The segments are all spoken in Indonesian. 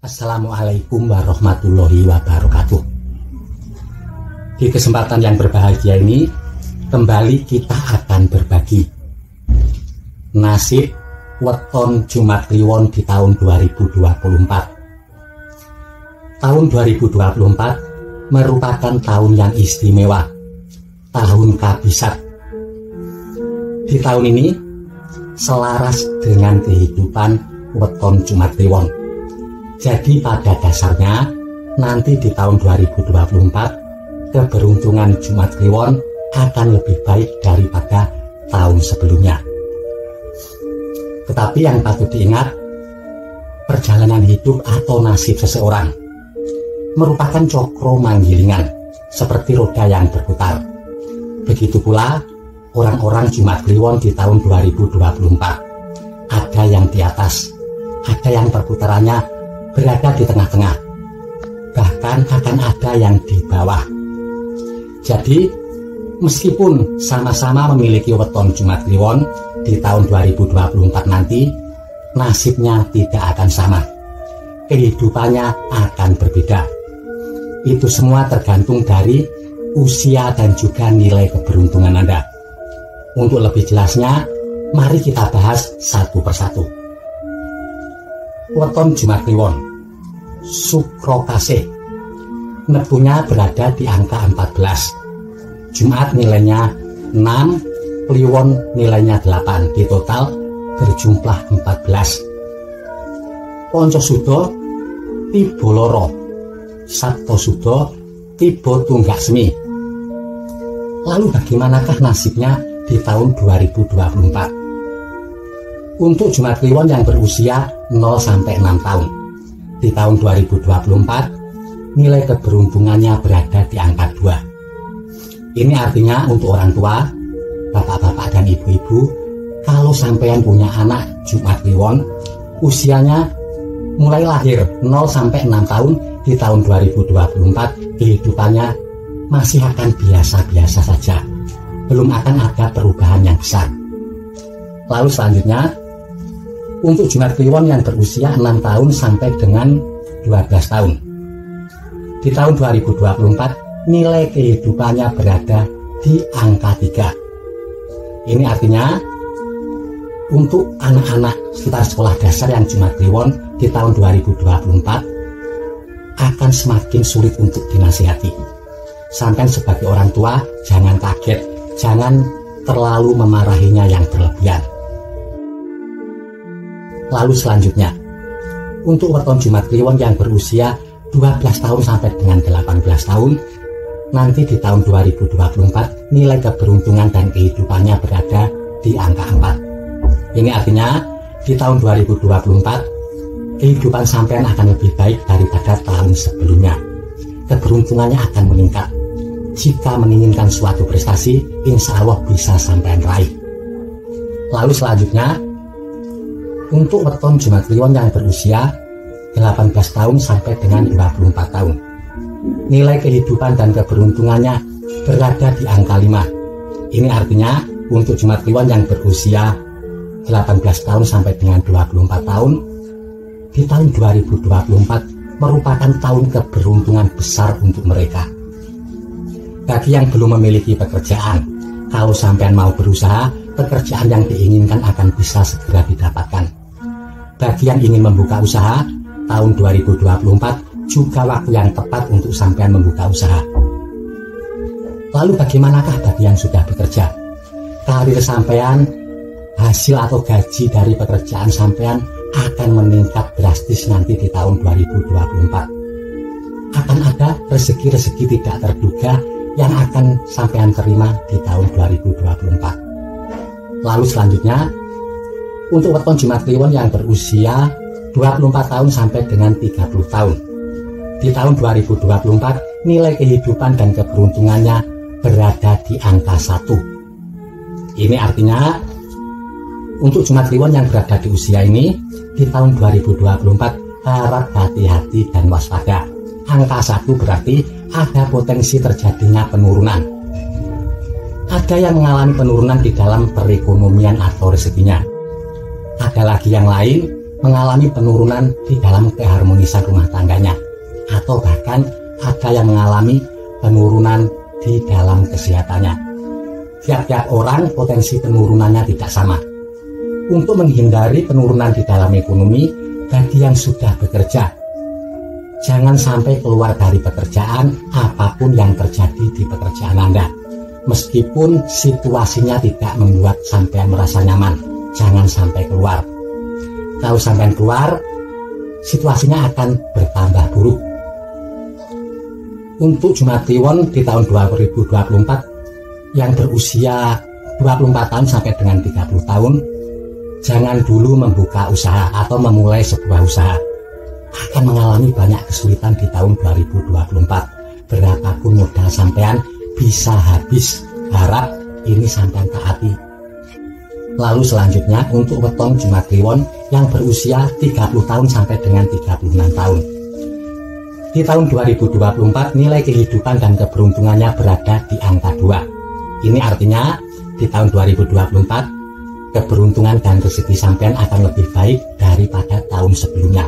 Assalamualaikum warahmatullahi wabarakatuh. Di kesempatan yang berbahagia ini, kembali kita akan berbagi nasib weton Jumat Kliwon di tahun 2024. Tahun 2024 merupakan tahun yang istimewa, tahun kabisat. Di tahun ini selaras dengan kehidupan weton Jumat Kliwon. Jadi pada dasarnya nanti di tahun 2024 keberuntungan Jumat Kliwon akan lebih baik daripada tahun sebelumnya. Tetapi yang patut diingat, perjalanan hidup atau nasib seseorang merupakan cokro manggilingan seperti roda yang berputar. Begitu pula orang-orang Jumat Kliwon di tahun 2024. Ada yang di atas, ada yang perputarannya berada di tengah-tengah, bahkan akan ada yang di bawah. Jadi meskipun sama-sama memiliki weton Jumat Kliwon di tahun 2024 nanti, nasibnya tidak akan sama, kehidupannya akan berbeda. Itu semua tergantung dari usia dan juga nilai keberuntungan Anda. Untuk lebih jelasnya, mari kita bahas satu persatu. Weton Jumat Kliwon, Sukro Kasih, nebunya berada di angka 14. Jumat nilainya 6, Kliwon nilainya 8, di total berjumlah 14. Ponco Sudo Tibo Loro, Sabto Sudo Tibo Tunggak Semi. Lalu bagaimanakah nasibnya di tahun 2024? Untuk Jumat Kliwon yang berusia 0-6 tahun di tahun 2024, nilai keberuntungannya berada di angka 2. Ini artinya untuk orang tua, bapak-bapak dan ibu-ibu, kalau sampean punya anak Jumat Kliwon usianya mulai lahir 0-6 tahun di tahun 2024, kehidupannya masih akan biasa-biasa saja, belum akan ada perubahan yang besar. Lalu selanjutnya, untuk Jumat Kliwon yang berusia 6 tahun sampai dengan 12 tahun. Di tahun 2024, nilai kehidupannya berada di angka 3. Ini artinya, untuk anak-anak sekitar sekolah dasar yang Jumat Kliwon di tahun 2024, akan semakin sulit untuk dinasihati. Sampai sebagai orang tua, jangan kaget, jangan terlalu memarahinya yang berlebihan. Lalu selanjutnya, untuk weton Jumat Kliwon yang berusia 12 tahun sampai dengan 18 tahun, nanti di tahun 2024 nilai keberuntungan dan kehidupannya berada di angka 4. Ini artinya di tahun 2024 kehidupan sampean akan lebih baik daripada tahun sebelumnya. Keberuntungannya akan meningkat. Jika menginginkan suatu prestasi, insya Allah bisa sampean raih. Lalu selanjutnya, untuk weton Jumat Kliwon yang berusia 18 tahun sampai dengan 24 tahun, nilai kehidupan dan keberuntungannya berada di angka 5. Ini artinya untuk Jumat Kliwon yang berusia 18 tahun sampai dengan 24 tahun, di tahun 2024 merupakan tahun keberuntungan besar untuk mereka. Bagi yang belum memiliki pekerjaan, kalau sampean mau berusaha, pekerjaan yang diinginkan akan bisa segera didapatkan. Bagi yang ingin membuka usaha, tahun 2024 juga waktu yang tepat untuk sampean membuka usaha. Lalu bagaimanakah bagi yang sudah bekerja? Karir sampean, hasil atau gaji dari pekerjaan sampean akan meningkat drastis nanti di tahun 2024. Akan ada rezeki-rezeki tidak terduga yang akan sampean terima di tahun 2024. Lalu selanjutnya, untuk weton Jumat Kliwon yang berusia 24 tahun sampai dengan 30 tahun. Di tahun 2024, nilai kehidupan dan keberuntungannya berada di angka 1. Ini artinya, untuk Jumat Kliwon yang berada di usia ini, di tahun 2024, harap hati-hati dan waspada. Angka 1 berarti ada potensi terjadinya penurunan. Ada yang mengalami penurunan di dalam perekonomian atau rezekinya. Ada lagi yang lain mengalami penurunan di dalam keharmonisan rumah tangganya, atau bahkan ada yang mengalami penurunan di dalam kesehatannya. Tiap-tiap orang potensi penurunannya tidak sama. Untuk menghindari penurunan di dalam ekonomi, bagi yang sudah bekerja, jangan sampai keluar dari pekerjaan apapun yang terjadi di pekerjaan Anda. Meskipun situasinya tidak membuat sampean merasa nyaman, jangan sampai keluar. Kalau sampean keluar, situasinya akan bertambah buruk. Untuk Jumat Kliwon di tahun 2024 yang berusia 24 tahun sampai dengan 30 tahun, jangan dulu membuka usaha atau memulai sebuah usaha. Akan mengalami banyak kesulitan di tahun 2024. Berapapun modal sampean bisa habis. Harap ini sampean taati. Lalu selanjutnya untuk weton Jumat Kliwon yang berusia 30 tahun sampai dengan 36 tahun. Di tahun 2024 nilai kehidupan dan keberuntungannya berada di angka 2. Ini artinya di tahun 2024 keberuntungan dan rezeki sampean akan lebih baik daripada tahun sebelumnya.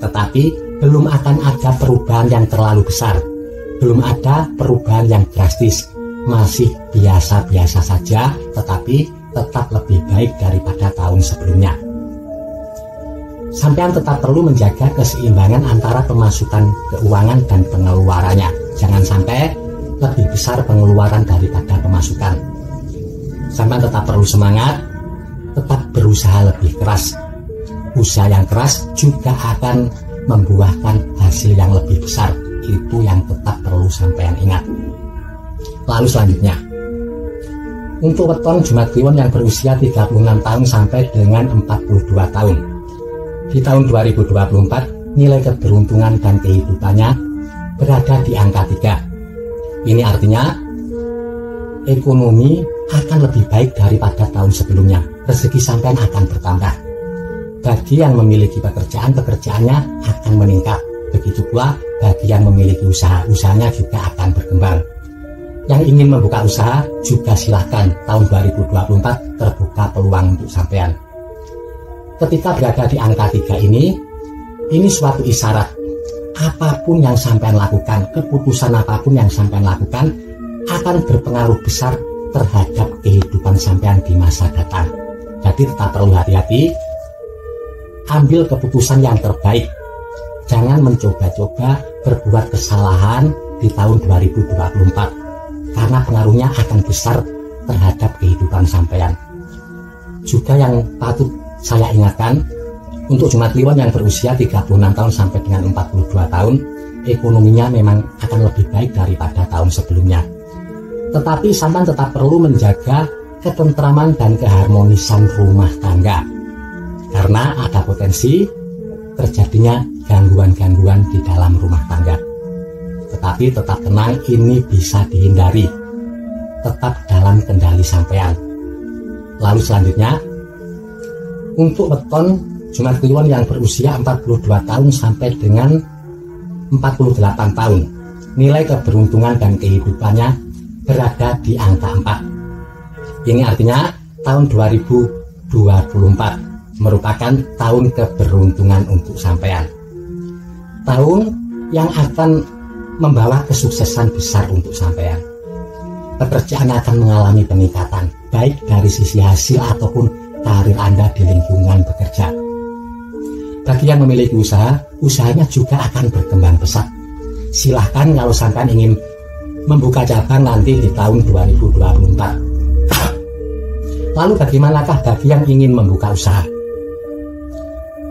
Tetapi belum akan ada perubahan yang terlalu besar. Belum ada perubahan yang drastis. Masih biasa-biasa saja, tetapi tetap lebih baik daripada tahun sebelumnya. Sampean tetap perlu menjaga keseimbangan antara pemasukan keuangan dan pengeluarannya. Jangan sampai lebih besar pengeluaran daripada pemasukan. Sampean tetap perlu semangat, tetap berusaha lebih keras. Usaha yang keras juga akan membuahkan hasil yang lebih besar. Itu yang tetap perlu sampean ingat. Lalu selanjutnya, untuk weton Jumat Kliwon yang berusia 36 tahun sampai dengan 42 tahun. Di tahun 2024, nilai keberuntungan dan kehidupannya berada di angka 3. Ini artinya ekonomi akan lebih baik daripada tahun sebelumnya. Rezeki sampean akan bertambah. Bagi yang memiliki pekerjaan, pekerjaannya akan meningkat. Begitu pula bagi yang memiliki usaha, usahanya juga akan berkembang. Yang ingin membuka usaha juga silahkan. Tahun 2024 terbuka peluang untuk sampean. Ketika berada di angka 3 ini suatu isyarat. Apapun yang sampean lakukan, keputusan apapun yang sampean lakukan akan berpengaruh besar terhadap kehidupan sampean di masa datang. Jadi tetap perlu hati-hati. Ambil keputusan yang terbaik. Jangan mencoba-coba berbuat kesalahan di tahun 2024. Karena pengaruhnya akan besar terhadap kehidupan sampean. Juga yang patut saya ingatkan, untuk Jumat Kliwon yang berusia 36 tahun sampai dengan 42 tahun, ekonominya memang akan lebih baik daripada tahun sebelumnya. Tetapi sampean tetap perlu menjaga ketentraman dan keharmonisan rumah tangga. Karena ada potensi terjadinya gangguan-gangguan di dalam rumah tangga. Tetapi tetap tenang, ini bisa dihindari. Tetap dalam kendali sampean. Lalu selanjutnya, untuk weton Jumat Kliwon yang berusia 42 tahun sampai dengan 48 tahun, nilai keberuntungan dan kehidupannya berada di angka 4. Ini artinya tahun 2024 merupakan tahun keberuntungan untuk sampean. Tahun yang akan membawa kesuksesan besar untuk sampean. Pekerjaan akan mengalami peningkatan, baik dari sisi hasil ataupun karir Anda di lingkungan bekerja. Bagi yang memiliki usaha, usahanya juga akan berkembang pesat. Silahkan kalau sampean ingin membuka cabang nanti di tahun 2024. Lalu bagaimanakah bagi yang ingin membuka usaha?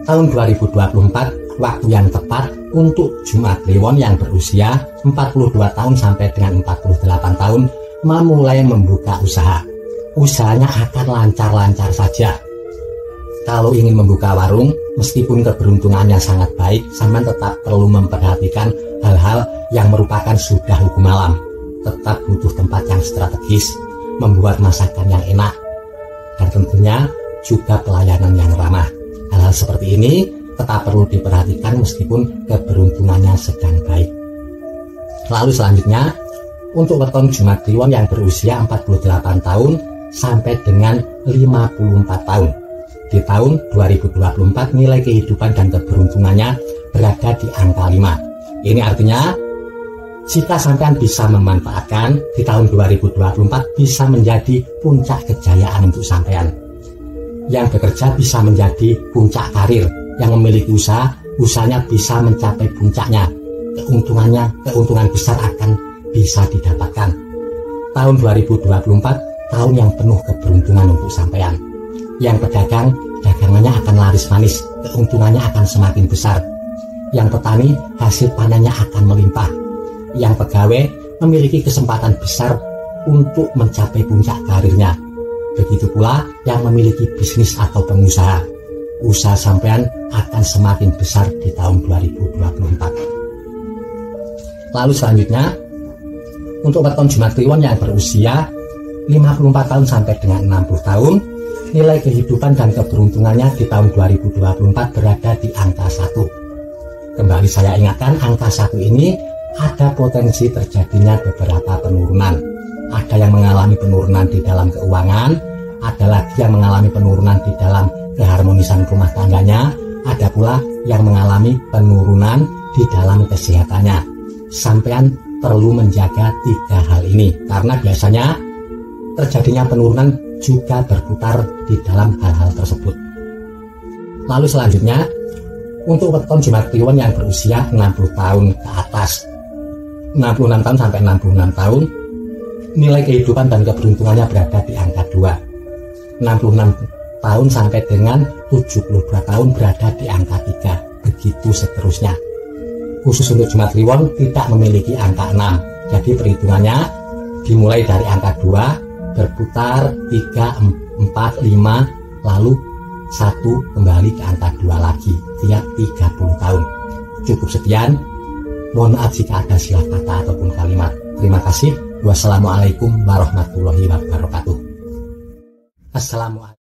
Tahun 2024 waktu yang tepat untuk Jumat Kliwon yang berusia 42 tahun sampai dengan 48 tahun memulai membuka usaha. Usahanya akan lancar-lancar saja. Kalau ingin membuka warung, meskipun keberuntungannya sangat baik, sampean tetap perlu memperhatikan hal-hal yang merupakan sudah hukum alam. Tetap butuh tempat yang strategis, membuat masakan yang enak, dan tentunya juga pelayanan yang ramah. Hal-hal seperti ini tetap perlu diperhatikan meskipun keberuntungannya sedang baik. Lalu selanjutnya, untuk weton Jumat Kliwon yang berusia 48 tahun sampai dengan 54 tahun. Di tahun 2024 nilai kehidupan dan keberuntungannya berada di angka 5. Ini artinya jika sampean bisa memanfaatkan di tahun 2024 bisa menjadi puncak kejayaan untuk sampean. Yang bekerja bisa menjadi puncak karir, yang memiliki usaha, usahanya bisa mencapai puncaknya. Keuntungan besar akan bisa didapatkan. Tahun 2024 tahun yang penuh keberuntungan untuk sampean. Yang pedagang, dagangannya akan laris manis, keuntungannya akan semakin besar. Yang petani, hasil panennya akan melimpah. Yang pegawai memiliki kesempatan besar untuk mencapai puncak karirnya. Begitu pula yang memiliki bisnis atau pengusaha. Usaha sampean akan semakin besar di tahun 2024. Lalu selanjutnya, untuk weton Jumat Kliwon yang berusia 54 tahun sampai dengan 60 tahun, nilai kehidupan dan keberuntungannya di tahun 2024 berada di angka 1. Kembali saya ingatkan, angka 1 ini ada potensi terjadinya beberapa penurunan. Ada yang mengalami penurunan di dalam keuangan, ada lagi yang mengalami penurunan di dalam keharmonisan rumah tangganya, ada pula yang mengalami penurunan di dalam kesehatannya. Sampean perlu menjaga 3 hal ini, karena biasanya terjadinya penurunan juga berputar di dalam hal-hal tersebut. Lalu wetonnya untuk weton Jumat Kliwon yang berusia 60 tahun ke atas, 66 tahun sampai 66 tahun, nilai kehidupan dan keberuntungannya berada di angka 2. 66 tahun sampai dengan 72 tahun berada di angka 3. Begitu seterusnya. Khusus untuk Jumat Kliwon tidak memiliki angka 6. Jadi perhitungannya dimulai dari angka 2, berputar 3, 4, 5, lalu 1 kembali ke angka 2 lagi tiap 30 tahun. Cukup sekian. Mohon maaf jika ada salah kata ataupun kalimat. Terima kasih. Wassalamualaikum warahmatullahi wabarakatuh. Assalamualaikum.